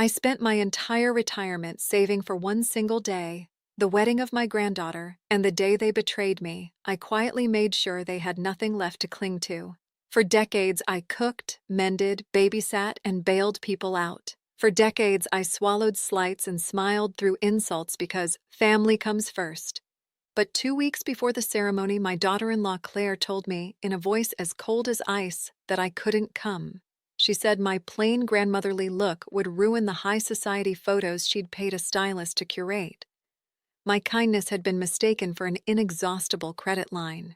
I spent my entire retirement saving for one single day, the wedding of my granddaughter, and the day they betrayed me. I quietly made sure they had nothing left to cling to. For decades, I cooked, mended, babysat, and bailed people out. For decades, I swallowed slights and smiled through insults because family comes first. But 2 weeks before the ceremony, my daughter-in-law Claire told me, in a voice as cold as ice, that I couldn't come. She said my plain grandmotherly look would ruin the high society photos she'd paid a stylist to curate. My kindness had been mistaken for an inexhaustible credit line.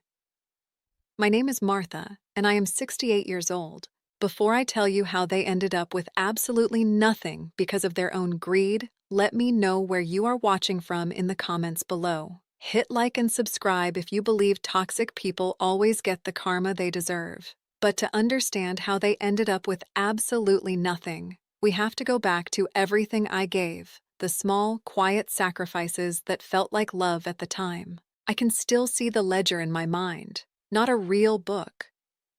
My name is Martha, and I am 68 years old. Before I tell you how they ended up with absolutely nothing because of their own greed, let me know where you are watching from in the comments below. Hit like and subscribe if you believe toxic people always get the karma they deserve. But to understand how they ended up with absolutely nothing, we have to go back to everything I gave, the small, quiet sacrifices that felt like love at the time. I can still see the ledger in my mind, not a real book,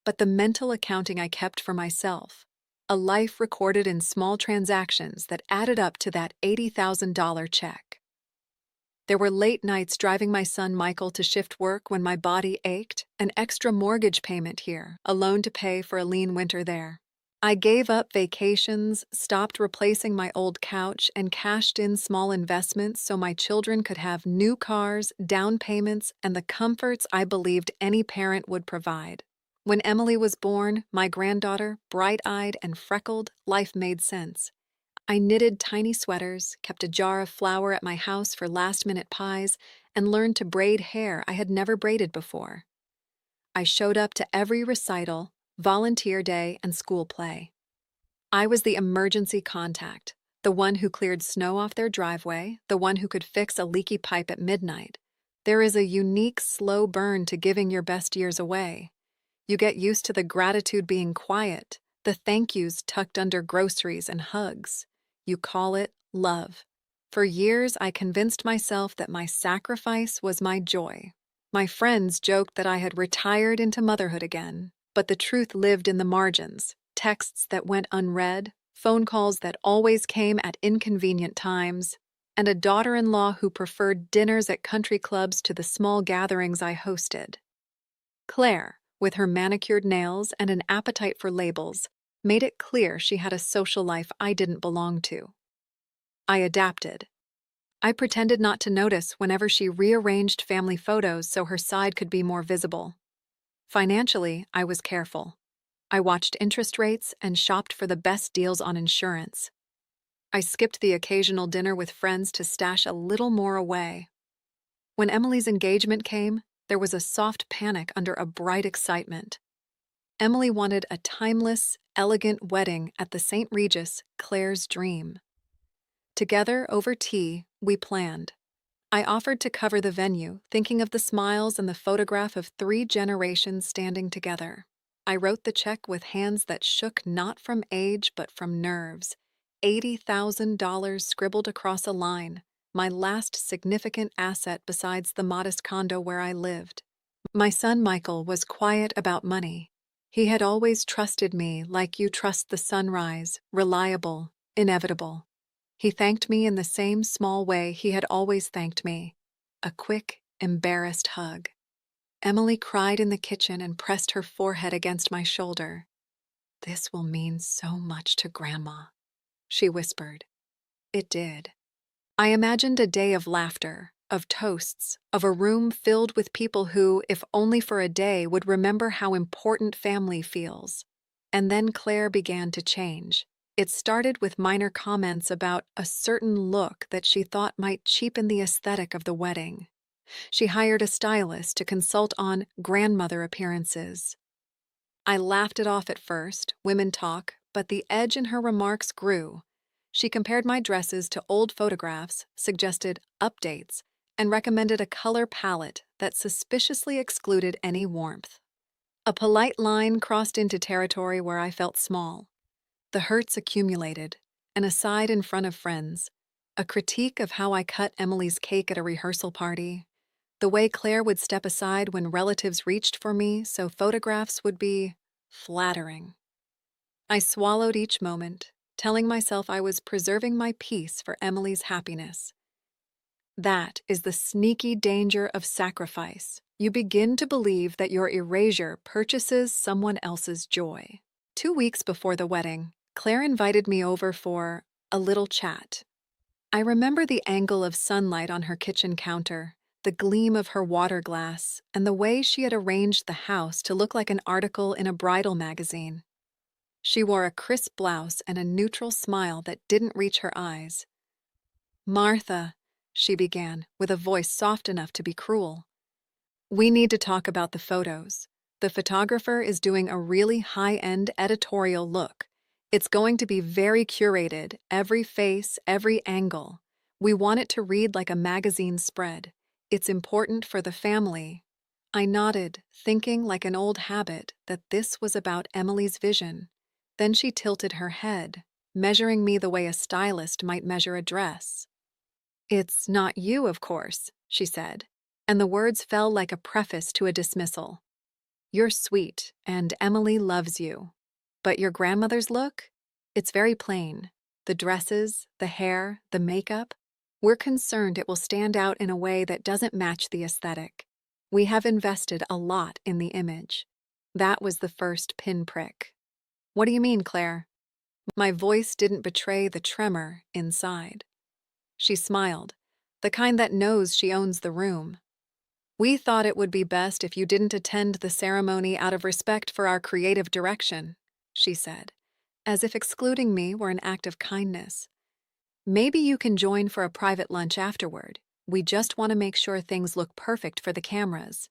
but the mental accounting I kept for myself, a life recorded in small transactions that added up to that $80,000 check. There were late nights driving my son Michael to shift work when my body ached, an extra mortgage payment here, a loan to pay for a lean winter there. I gave up vacations, stopped replacing my old couch, and cashed in small investments so my children could have new cars, down payments, and the comforts I believed any parent would provide. When Emily was born, my granddaughter, bright-eyed and freckled, life made sense. I knitted tiny sweaters, kept a jar of flour at my house for last-minute pies, and learned to braid hair I had never braided before. I showed up to every recital, volunteer day, and school play. I was the emergency contact, the one who cleared snow off their driveway, the one who could fix a leaky pipe at midnight. There is a unique, slow burn to giving your best years away. You get used to the gratitude being quiet, the thank yous tucked under groceries and hugs. You call it love. For years, I convinced myself that my sacrifice was my joy. My friends joked that I had retired into motherhood again, but the truth lived in the margins. Texts that went unread, phone calls that always came at inconvenient times, and a daughter-in-law who preferred dinners at country clubs to the small gatherings I hosted. Claire, with her manicured nails and an appetite for labels, made it clear she had a social life I didn't belong to. I adapted. I pretended not to notice whenever she rearranged family photos so her side could be more visible. Financially, I was careful. I watched interest rates and shopped for the best deals on insurance. I skipped the occasional dinner with friends to stash a little more away. When Emily's engagement came, there was a soft panic under a bright excitement. Emily wanted a timeless, elegant wedding at the St. Regis, Claire's dream. Together, over tea, we planned. I offered to cover the venue, thinking of the smiles and the photograph of 3 generations standing together. I wrote the check with hands that shook not from age but from nerves. $80,000 scribbled across a line, my last significant asset besides the modest condo where I lived. My son Michael was quiet about money. He had always trusted me like you trust the sunrise, reliable, inevitable. He thanked me in the same small way he had always thanked me, a quick, embarrassed hug. Emily cried in the kitchen and pressed her forehead against my shoulder. "This will mean so much to Grandma," she whispered. It did. I imagined a day of laughter, of toasts, of a room filled with people who, if only for a day, would remember how important family feels. And then Claire began to change. It started with minor comments about a certain look that she thought might cheapen the aesthetic of the wedding. She hired a stylist to consult on grandmother appearances. I laughed it off at first, women talk, but the edge in her remarks grew. She compared my dresses to old photographs, suggested updates, and recommended a color palette that suspiciously excluded any warmth. A polite line crossed into territory where I felt small. The hurts accumulated, an aside in front of friends, a critique of how I cut Emily's cake at a rehearsal party, the way Claire would step aside when relatives reached for me so photographs would be flattering. I swallowed each moment, telling myself I was preserving my peace for Emily's happiness. That is the sneaky danger of sacrifice. You begin to believe that your erasure purchases someone else's joy. 2 weeks before the wedding, Claire invited me over for a little chat. I remember the angle of sunlight on her kitchen counter, the gleam of her water glass, and the way she had arranged the house to look like an article in a bridal magazine. She wore a crisp blouse and a neutral smile that didn't reach her eyes. "Martha," she began, with a voice soft enough to be cruel, "we need to talk about the photos. The photographer is doing a really high-end editorial look. It's going to be very curated, every face, every angle. We want it to read like a magazine spread. It's important for the family." I nodded, thinking like an old habit that this was about Emily's vision. Then she tilted her head, measuring me the way a stylist might measure a dress. "It's not you, of course," she said, and the words fell like a preface to a dismissal. "You're sweet, and Emily loves you. But your grandmother's look? It's very plain. The dresses, the hair, the makeup. We're concerned it will stand out in a way that doesn't match the aesthetic. We have invested a lot in the image." That was the first pinprick. "What do you mean, Claire?" My voice didn't betray the tremor inside. She smiled, the kind that knows she owns the room. "We thought it would be best if you didn't attend the ceremony out of respect for our creative direction," she said, as if excluding me were an act of kindness. "Maybe you can join for a private lunch afterward. We just want to make sure things look perfect for the cameras."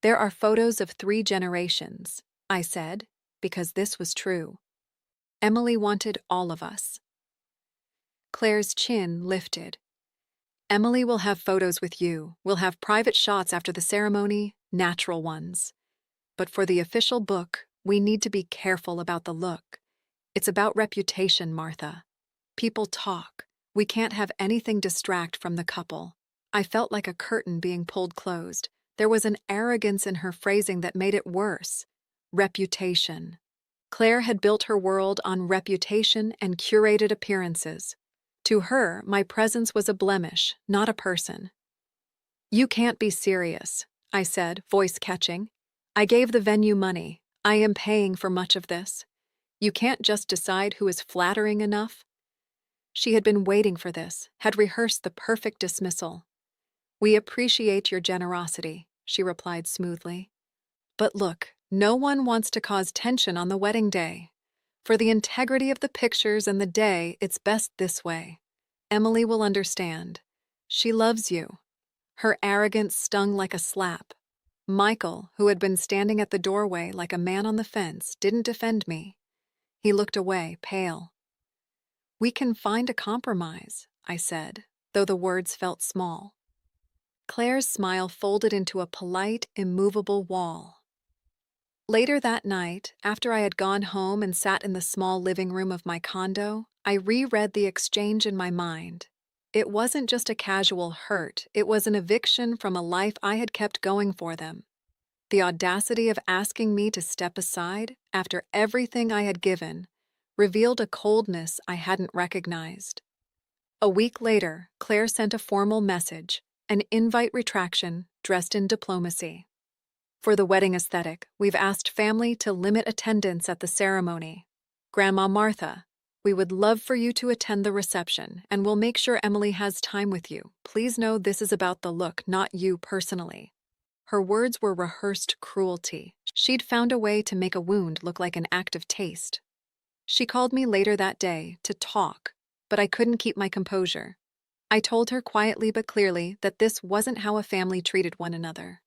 "There are photos of 3 generations," I said, because this was true. Emily wanted all of us. Claire's chin lifted. "Emily will have photos with you. We'll have private shots after the ceremony, natural ones. But for the official book, we need to be careful about the look. It's about reputation, Martha. People talk. We can't have anything distract from the couple." I felt like a curtain being pulled closed. There was an arrogance in her phrasing that made it worse. Reputation. Claire had built her world on reputation and curated appearances. To her, my presence was a blemish, not a person. "You can't be serious," I said, voice catching. "I gave the venue money. I am paying for much of this. You can't just decide who is flattering enough." She had been waiting for this, had rehearsed the perfect dismissal. "We appreciate your generosity," she replied smoothly. "But look, no one wants to cause tension on the wedding day. For the integrity of the pictures and the day, it's best this way. Emily will understand. She loves you." Her arrogance stung like a slap. Michael, who had been standing at the doorway like a man on the fence, didn't defend me. He looked away, pale. "We can find a compromise," I said, though the words felt small. Claire's smile folded into a polite, immovable wall. Later that night, after I had gone home and sat in the small living room of my condo, I reread the exchange in my mind. It wasn't just a casual hurt, it was an eviction from a life I had kept going for them. The audacity of asking me to step aside, after everything I had given, revealed a coldness I hadn't recognized. A week later, Claire sent a formal message, an invite retraction dressed in diplomacy. "For the wedding aesthetic, we've asked family to limit attendance at the ceremony. Grandma Martha, we would love for you to attend the reception, and we'll make sure Emily has time with you. Please know this is about the look, not you personally." Her words were rehearsed cruelty. She'd found a way to make a wound look like an act of taste. She called me later that day to talk, but I couldn't keep my composure. I told her quietly but clearly that this wasn't how a family treated one another.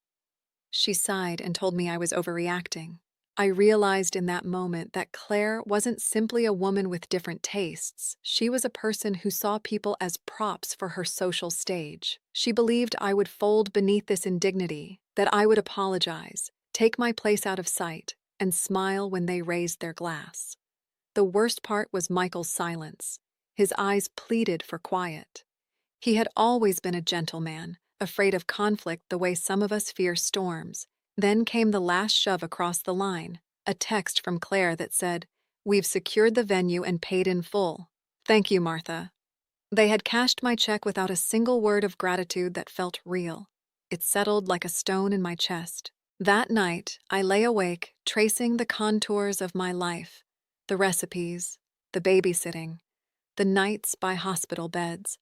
She sighed and told me I was overreacting. I realized in that moment that Claire wasn't simply a woman with different tastes. She was a person who saw people as props for her social stage. She believed I would fold beneath this indignity, that I would apologize, take my place out of sight, and smile when they raised their glass. The worst part was Michael's silence. His eyes pleaded for quiet. He had always been a gentleman, afraid of conflict the way some of us fear storms. Then came the last shove across the line, a text from Claire that said, We've secured the venue and paid in full. Thank you, Martha. They had cashed my check without a single word of gratitude that felt real. It settled like a stone in my chest. That night, I lay awake, tracing the contours of my life, the recipes, the babysitting, the nights by hospital beds.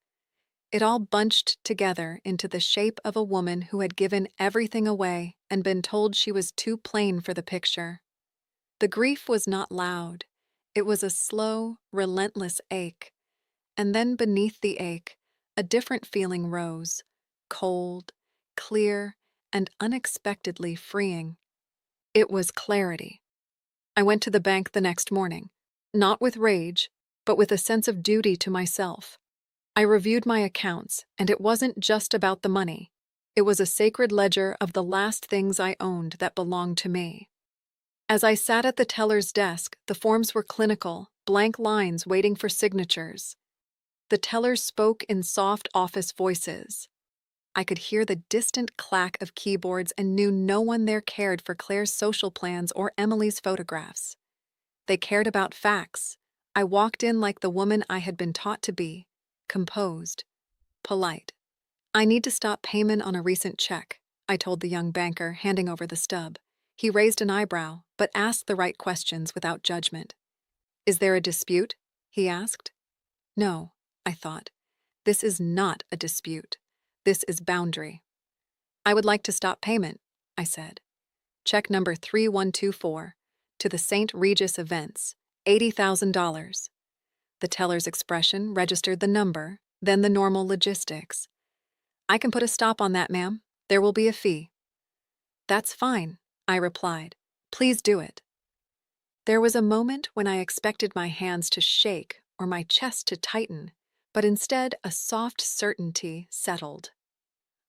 It all bunched together into the shape of a woman who had given everything away and been told she was too plain for the picture. The grief was not loud. It was a slow, relentless ache. And then beneath the ache, a different feeling rose, cold, clear, and unexpectedly freeing. It was clarity. I went to the bank the next morning, not with rage, but with a sense of duty to myself. I reviewed my accounts, and it wasn't just about the money. It was a sacred ledger of the last things I owned that belonged to me. As I sat at the teller's desk, the forms were clinical, blank lines waiting for signatures. The tellers spoke in soft office voices. I could hear the distant clack of keyboards and knew no one there cared for Claire's social plans or Emily's photographs. They cared about facts. I walked in like the woman I had been taught to be, composed, polite. I need to stop payment on a recent check, I told the young banker, handing over the stub. He raised an eyebrow, but asked the right questions without judgment. Is there a dispute? He asked. No, I thought. This is not a dispute. This is boundary. I would like to stop payment, I said. Check number 3124 to the St. Regis Events, $80,000. The teller's expression registered the number, then the normal logistics. I can put a stop on that, ma'am. There will be a fee. That's fine, I replied. Please do it. There was a moment when I expected my hands to shake or my chest to tighten, but instead a soft certainty settled.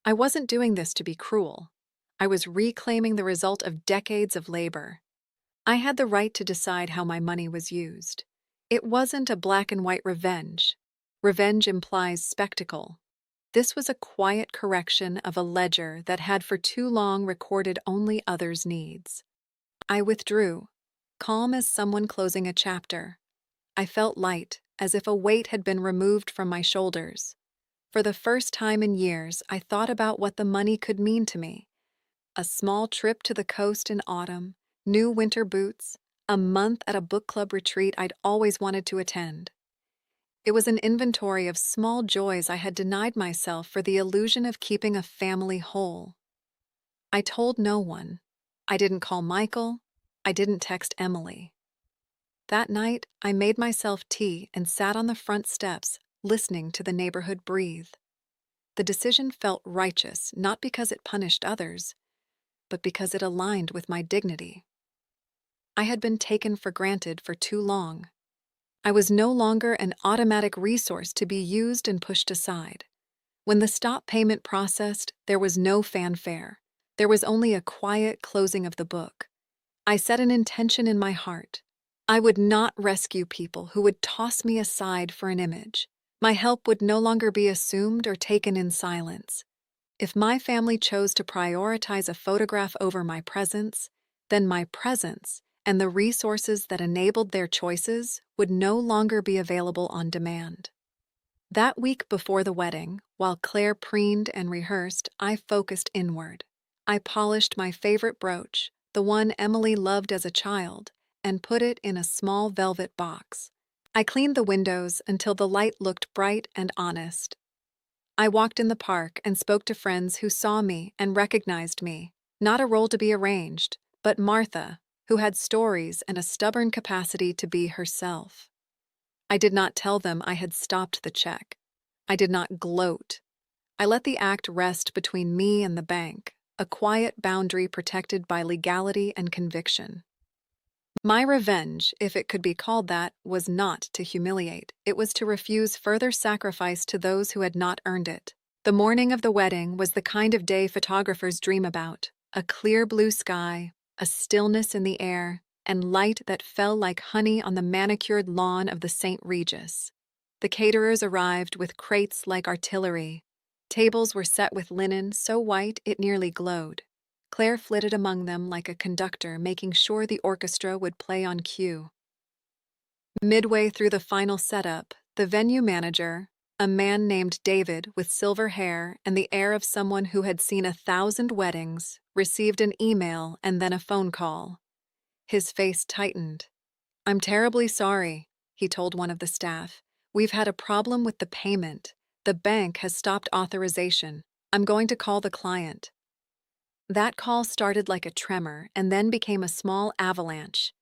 I wasn't doing this to be cruel. I was reclaiming the result of decades of labor. I had the right to decide how my money was used. It wasn't a black and white revenge. Revenge implies spectacle. This was a quiet correction of a ledger that had for too long recorded only others' needs. I withdrew, calm as someone closing a chapter. I felt light, as if a weight had been removed from my shoulders. For the first time in years, I thought about what the money could mean to me. A small trip to the coast in autumn, new winter boots, a month at a book club retreat I'd always wanted to attend. It was an inventory of small joys I had denied myself for the illusion of keeping a family whole. I told no one. I didn't call Michael. I didn't text Emily. That night, I made myself tea and sat on the front steps, listening to the neighborhood breathe. The decision felt righteous, not because it punished others, but because it aligned with my dignity. I had been taken for granted for too long. I was no longer an automatic resource to be used and pushed aside. When the stop payment processed, there was no fanfare. There was only a quiet closing of the book. I set an intention in my heart. I would not rescue people who would toss me aside for an image. My help would no longer be assumed or taken in silence. If my family chose to prioritize a photograph over my presence, then my presence and the resources that enabled their choices would no longer be available on demand. That week before the wedding, while Claire preened and rehearsed, I focused inward. I polished my favorite brooch, the one Emily loved as a child, and put it in a small velvet box. I cleaned the windows until the light looked bright and honest. I walked in the park and spoke to friends who saw me and recognized me, not a role to be arranged, but Martha, who had stories and a stubborn capacity to be herself. I did not tell them I had stopped the check. I did not gloat. I let the act rest between me and the bank, a quiet boundary protected by legality and conviction. My revenge, if it could be called that, was not to humiliate. It was to refuse further sacrifice to those who had not earned it. The morning of the wedding was the kind of day photographers dream about: a clear blue sky, a stillness in the air, and light that fell like honey on the manicured lawn of the St. Regis. The caterers arrived with crates like artillery. Tables were set with linen so white it nearly glowed. Claire flitted among them like a conductor, making sure the orchestra would play on cue. Midway through the final setup, the venue manager, a man named David with silver hair and the air of someone who had seen 1,000 weddings, received an email and then a phone call. His face tightened. "I'm terribly sorry," he told one of the staff. "We've had a problem with the payment. The bank has stopped authorization. I'm going to call the client." That call started like a tremor and then became a small avalanche.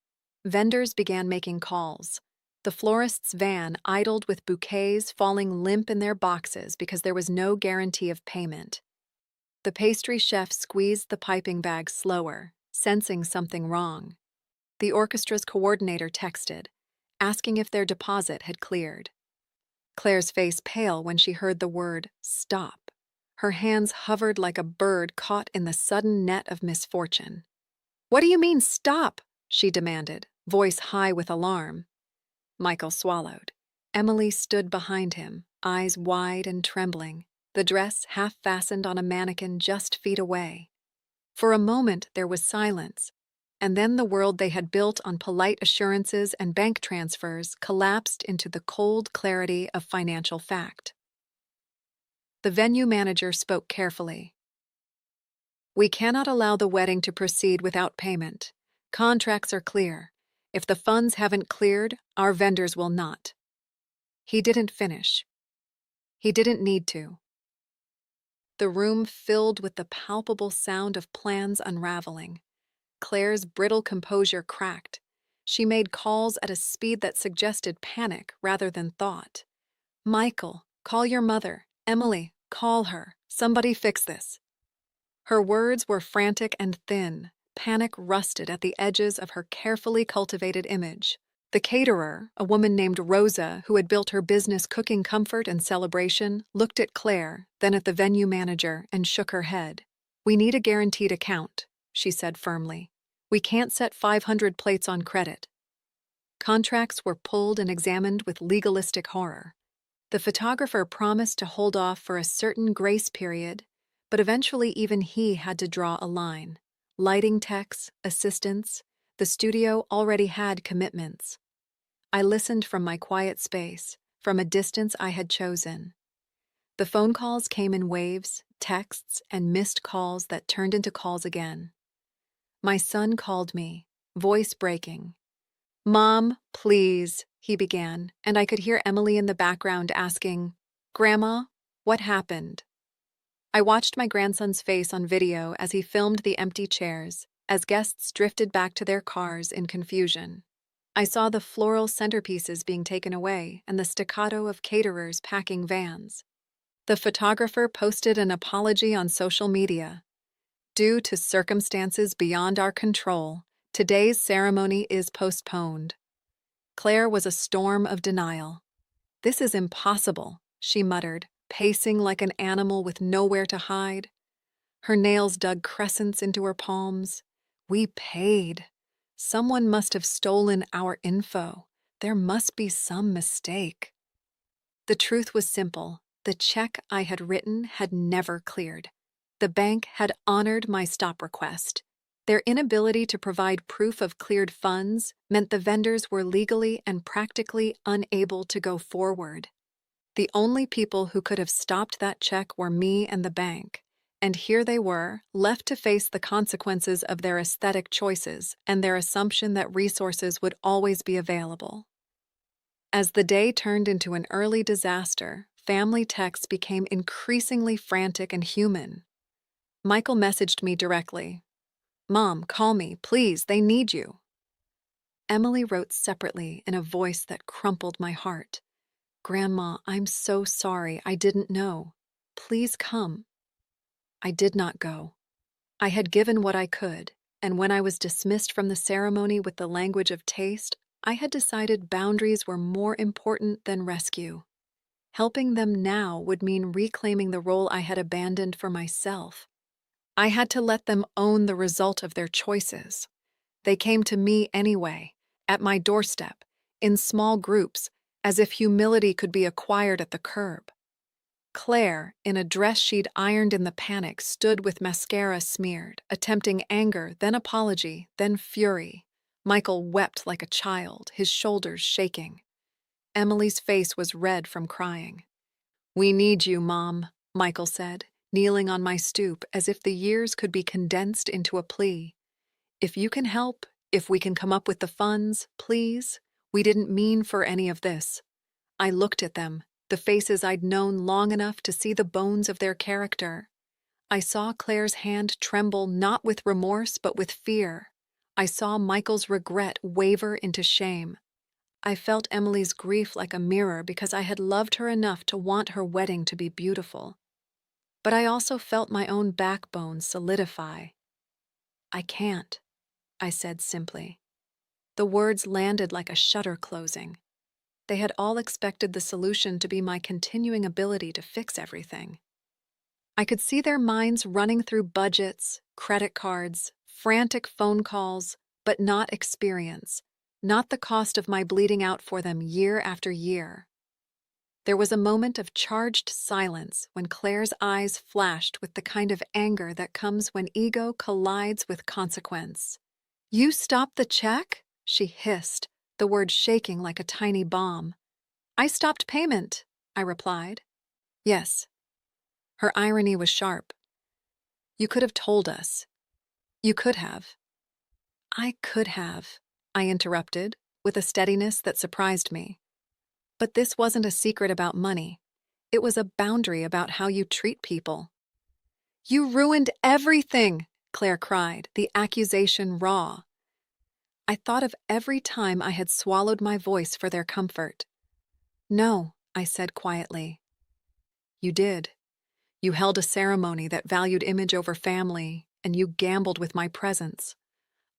Vendors began making calls. The florist's van idled with bouquets falling limp in their boxes because there was no guarantee of payment. The pastry chef squeezed the piping bag slower, sensing something wrong. The orchestra's coordinator texted, asking if their deposit had cleared. Claire's face pale when she heard the word stop. Her hands hovered like a bird caught in the sudden net of misfortune. "What do you mean, stop?" she demanded, voice high with alarm. Michael swallowed. Emily stood behind him, eyes wide and trembling, the dress half fastened on a mannequin just feet away. For a moment there was silence, and then the world they had built on polite assurances and bank transfers collapsed into the cold clarity of financial fact. The venue manager spoke carefully. "We cannot allow the wedding to proceed without payment. Contracts are clear. If the funds haven't cleared, our vendors will not." He didn't finish. He didn't need to. The room filled with the palpable sound of plans unraveling. Claire's brittle composure cracked. She made calls at a speed that suggested panic rather than thought. "Michael, call your mother. Emily, call her. Somebody fix this." Her words were frantic and thin. Panic rusted at the edges of her carefully cultivated image. The caterer, a woman named Rosa who had built her business cooking comfort and celebration, looked at Claire, then at the venue manager, and shook her head. "We need a guaranteed account," she said firmly. "We can't set 500 plates on credit." Contracts were pulled and examined with legalistic horror. The photographer promised to hold off for a certain grace period, but eventually even he had to draw a line. Lighting techs, assistants, the studio already had commitments. I listened from my quiet space, from a distance I had chosen. The phone calls came in waves, texts, and missed calls that turned into calls again. My son called me, voice breaking. "Mom, please," he began, and I could hear Emily in the background asking, "Grandma, what happened?" I watched my grandson's face on video as he filmed the empty chairs, as guests drifted back to their cars in confusion. I saw the floral centerpieces being taken away and the staccato of caterers packing vans. The photographer posted an apology on social media. "Due to circumstances beyond our control, today's ceremony is postponed." Claire was a storm of denial. "This is impossible," she muttered, pacing like an animal with nowhere to hide. Her nails dug crescents into her palms. "We paid. Someone must have stolen our info. There must be some mistake." The truth was simple. The check I had written had never cleared. The bank had honored my stop request. Their inability to provide proof of cleared funds meant the vendors were legally and practically unable to go forward. The only people who could have stopped that check were me and the bank. And here they were, left to face the consequences of their aesthetic choices and their assumption that resources would always be available. As the day turned into an early disaster, family texts became increasingly frantic and human. Michael messaged me directly. "Mom, call me, please, they need you." Emily wrote separately in a voice that crumpled my heart. "Grandma, I'm so sorry, I didn't know. Please come." I did not go. I had given what I could, and when I was dismissed from the ceremony with the language of taste, I had decided boundaries were more important than rescue. Helping them now would mean reclaiming the role I had abandoned for myself. I had to let them own the result of their choices. They came to me anyway, at my doorstep, in small groups, as if humility could be acquired at the curb. Claire, in a dress she'd ironed in the panic, stood with mascara smeared, attempting anger, then apology, then fury. Michael wept like a child, his shoulders shaking. Emily's face was red from crying. "We need you, Mom," Michael said, kneeling on my stoop as if the years could be condensed into a plea. "If you can help, if we can come up with the funds, please. We didn't mean for any of this." I looked at them, the faces I'd known long enough to see the bones of their character. I saw Claire's hand tremble not with remorse but with fear. I saw Michael's regret waver into shame. I felt Emily's grief like a mirror because I had loved her enough to want her wedding to be beautiful. But I also felt my own backbone solidify. "I can't," I said simply. The words landed like a shutter closing. They had all expected the solution to be my continuing ability to fix everything. I could see their minds running through budgets, credit cards, frantic phone calls, but not experience, not the cost of my bleeding out for them year after year. There was a moment of charged silence when Claire's eyes flashed with the kind of anger that comes when ego collides with consequence. "You stopped the check?" she hissed, the word shaking like a tiny bomb. "I stopped payment," I replied. "Yes." Her irony was sharp. "You could have told us. You could have." "I could have," I interrupted, with a steadiness that surprised me. "But this wasn't a secret about money. It was a boundary about how you treat people." "You ruined everything!" Claire cried, the accusation raw. I thought of every time I had swallowed my voice for their comfort. "No," I said quietly. "You did. You held a ceremony that valued image over family, and you gambled with my presence.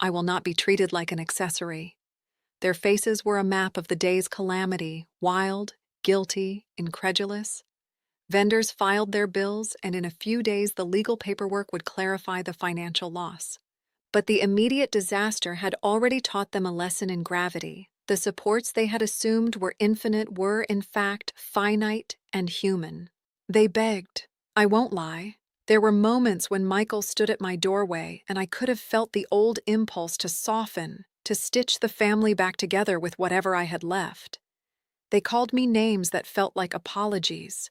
I will not be treated like an accessory." Their faces were a map of the day's calamity, wild, guilty, incredulous. Vendors filed their bills, and in a few days the legal paperwork would clarify the financial loss. But the immediate disaster had already taught them a lesson in gravity. The supports they had assumed were infinite were, in fact, finite and human. They begged. I won't lie. There were moments when Michael stood at my doorway and I could have felt the old impulse to soften, to stitch the family back together with whatever I had left. They called me names that felt like apologies.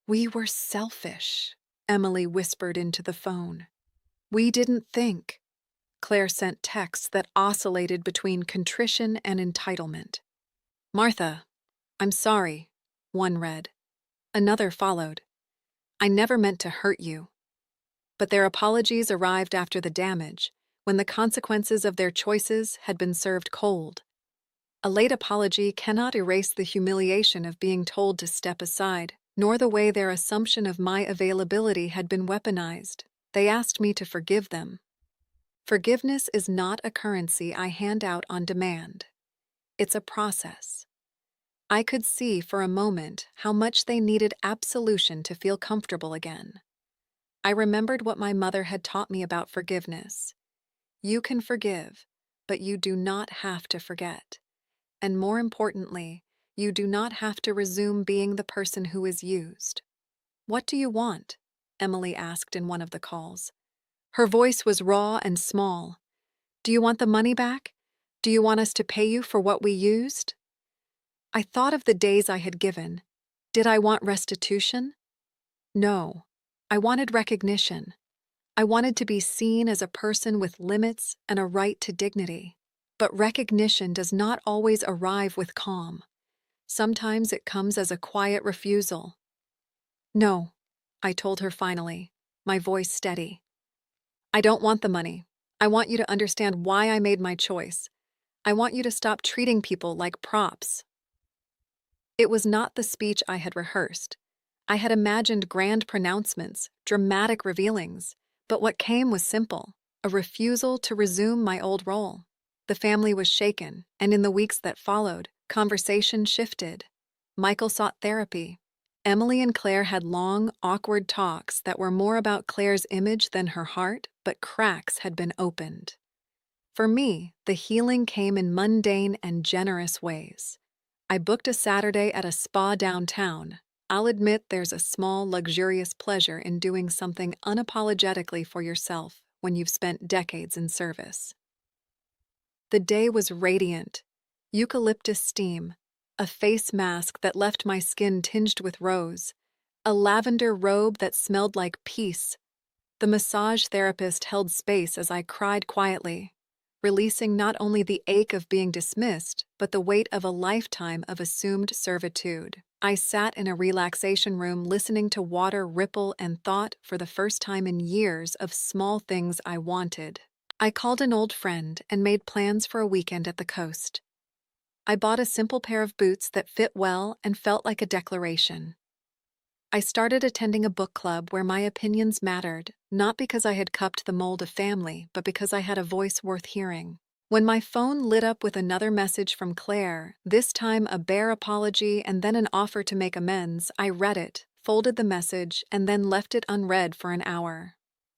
"We were selfish," Emily whispered into the phone. "We didn't think." Claire sent texts that oscillated between contrition and entitlement. "Martha, I'm sorry," one read. Another followed. "I never meant to hurt you." But their apologies arrived after the damage, when the consequences of their choices had been served cold. A late apology cannot erase the humiliation of being told to step aside, nor the way their assumption of my availability had been weaponized. They asked me to forgive them. Forgiveness is not a currency I hand out on demand. It's a process. I could see for a moment how much they needed absolution to feel comfortable again. I remembered what my mother had taught me about forgiveness. You can forgive, but you do not have to forget. And more importantly, you do not have to resume being the person who is used. "What do you want?" Emily asked in one of the calls. Her voice was raw and small. "Do you want the money back? Do you want us to pay you for what we used?" I thought of the days I had given. Did I want restitution? No. I wanted recognition. I wanted to be seen as a person with limits and a right to dignity. But recognition does not always arrive with calm. Sometimes it comes as a quiet refusal. "No," I told her finally, my voice steady. "I don't want the money. I want you to understand why I made my choice. I want you to stop treating people like props." It was not the speech I had rehearsed. I had imagined grand pronouncements, dramatic revealings, but what came was simple, a refusal to resume my old role. The family was shaken, and in the weeks that followed, conversation shifted. Michael sought therapy. Emily and Claire had long, awkward talks that were more about Claire's image than her heart, but cracks had been opened. For me, the healing came in mundane and generous ways. I booked a Saturday at a spa downtown. I'll admit there's a small, luxurious pleasure in doing something unapologetically for yourself when you've spent decades in service. The day was radiant. Eucalyptus steam, a face mask that left my skin tinged with rose, a lavender robe that smelled like peace. The massage therapist held space as I cried quietly, releasing not only the ache of being dismissed, but the weight of a lifetime of assumed servitude. I sat in a relaxation room listening to water ripple and thought for the first time in years of small things I wanted. I called an old friend and made plans for a weekend at the coast. I bought a simple pair of boots that fit well and felt like a declaration. I started attending a book club where my opinions mattered, not because I had cupped the mold of family, but because I had a voice worth hearing. When my phone lit up with another message from Claire, this time a bare apology and then an offer to make amends, I read it, folded the message, and then left it unread for an hour.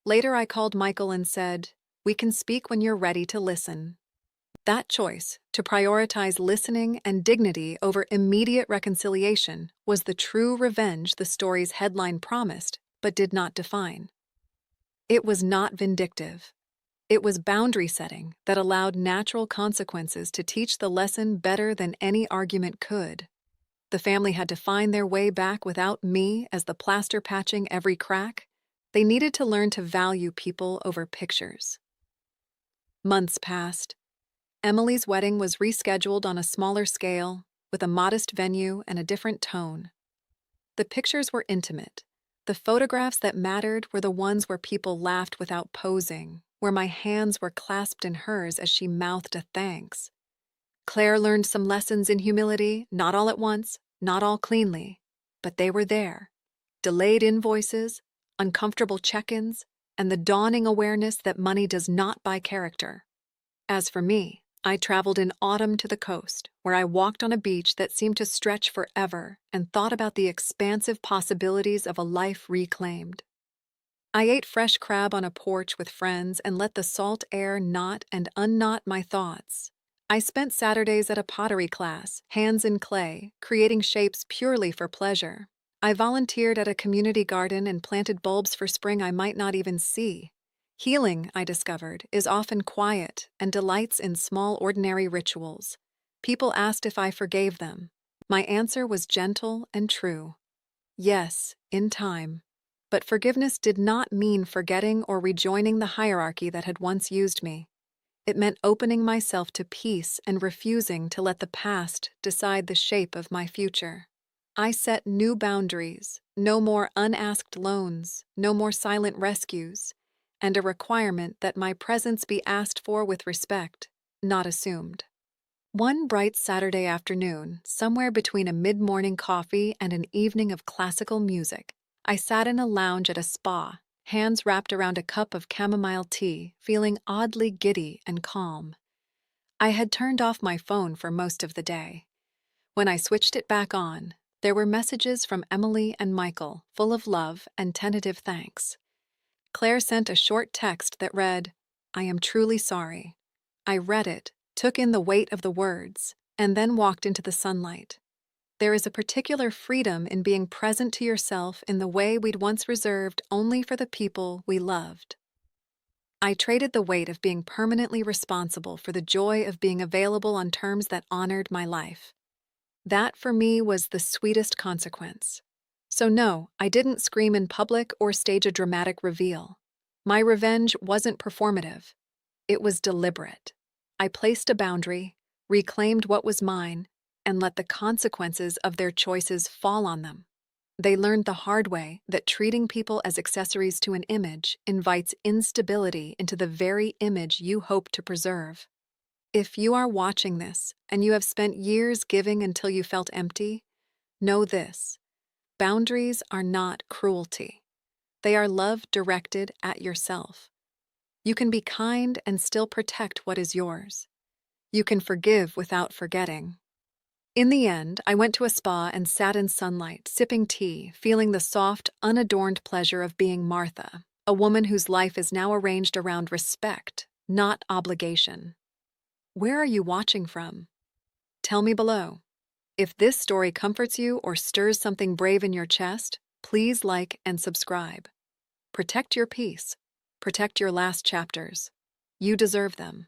Later I called Michael and said, "We can speak when you're ready to listen." That choice, to prioritize listening and dignity over immediate reconciliation, was the true revenge the story's headline promised, but did not define. It was not vindictive. It was boundary setting that allowed natural consequences to teach the lesson better than any argument could. The family had to find their way back without me as the plaster patching every crack. They needed to learn to value people over pictures. Months passed. Emily's wedding was rescheduled on a smaller scale, with a modest venue and a different tone. The pictures were intimate. The photographs that mattered were the ones where people laughed without posing, where my hands were clasped in hers as she mouthed a thanks. Claire learned some lessons in humility, not all at once, not all cleanly, but they were there. Delayed invoices, uncomfortable check-ins, and the dawning awareness that money does not buy character. As for me, I traveled in autumn to the coast, where I walked on a beach that seemed to stretch forever and thought about the expansive possibilities of a life reclaimed. I ate fresh crab on a porch with friends and let the salt air knot and unknot my thoughts. I spent Saturdays at a pottery class, hands in clay, creating shapes purely for pleasure. I volunteered at a community garden and planted bulbs for spring I might not even see. Healing, I discovered, is often quiet and delights in small, ordinary rituals. People asked if I forgave them. My answer was gentle and true. Yes, in time. But forgiveness did not mean forgetting or rejoining the hierarchy that had once used me. It meant opening myself to peace and refusing to let the past decide the shape of my future. I set new boundaries, no more unasked loans, no more silent rescues, and a requirement that my presence be asked for with respect, not assumed. One bright Saturday afternoon, somewhere between a mid-morning coffee and an evening of classical music, I sat in a lounge at a spa, hands wrapped around a cup of chamomile tea, feeling oddly giddy and calm. I had turned off my phone for most of the day. When I switched it back on, there were messages from Emily and Michael, full of love and tentative thanks. Claire sent a short text that read, "I am truly sorry." I read it, took in the weight of the words, and then walked into the sunlight. There is a particular freedom in being present to yourself in the way we'd once reserved only for the people we loved. I traded the weight of being permanently responsible for the joy of being available on terms that honored my life. That, for me, was the sweetest consequence. So no, I didn't scream in public or stage a dramatic reveal. My revenge wasn't performative. It was deliberate. I placed a boundary, reclaimed what was mine, and let the consequences of their choices fall on them. They learned the hard way that treating people as accessories to an image invites instability into the very image you hope to preserve. If you are watching this and you have spent years giving until you felt empty, know this: boundaries are not cruelty. They are love directed at yourself. You can be kind and still protect what is yours. You can forgive without forgetting. In the end, I went to a spa and sat in sunlight, sipping tea, feeling the soft, unadorned pleasure of being Martha, a woman whose life is now arranged around respect, not obligation. Where are you watching from? Tell me below. If this story comforts you or stirs something brave in your chest, please like and subscribe. Protect your peace. Protect your last chapters. You deserve them.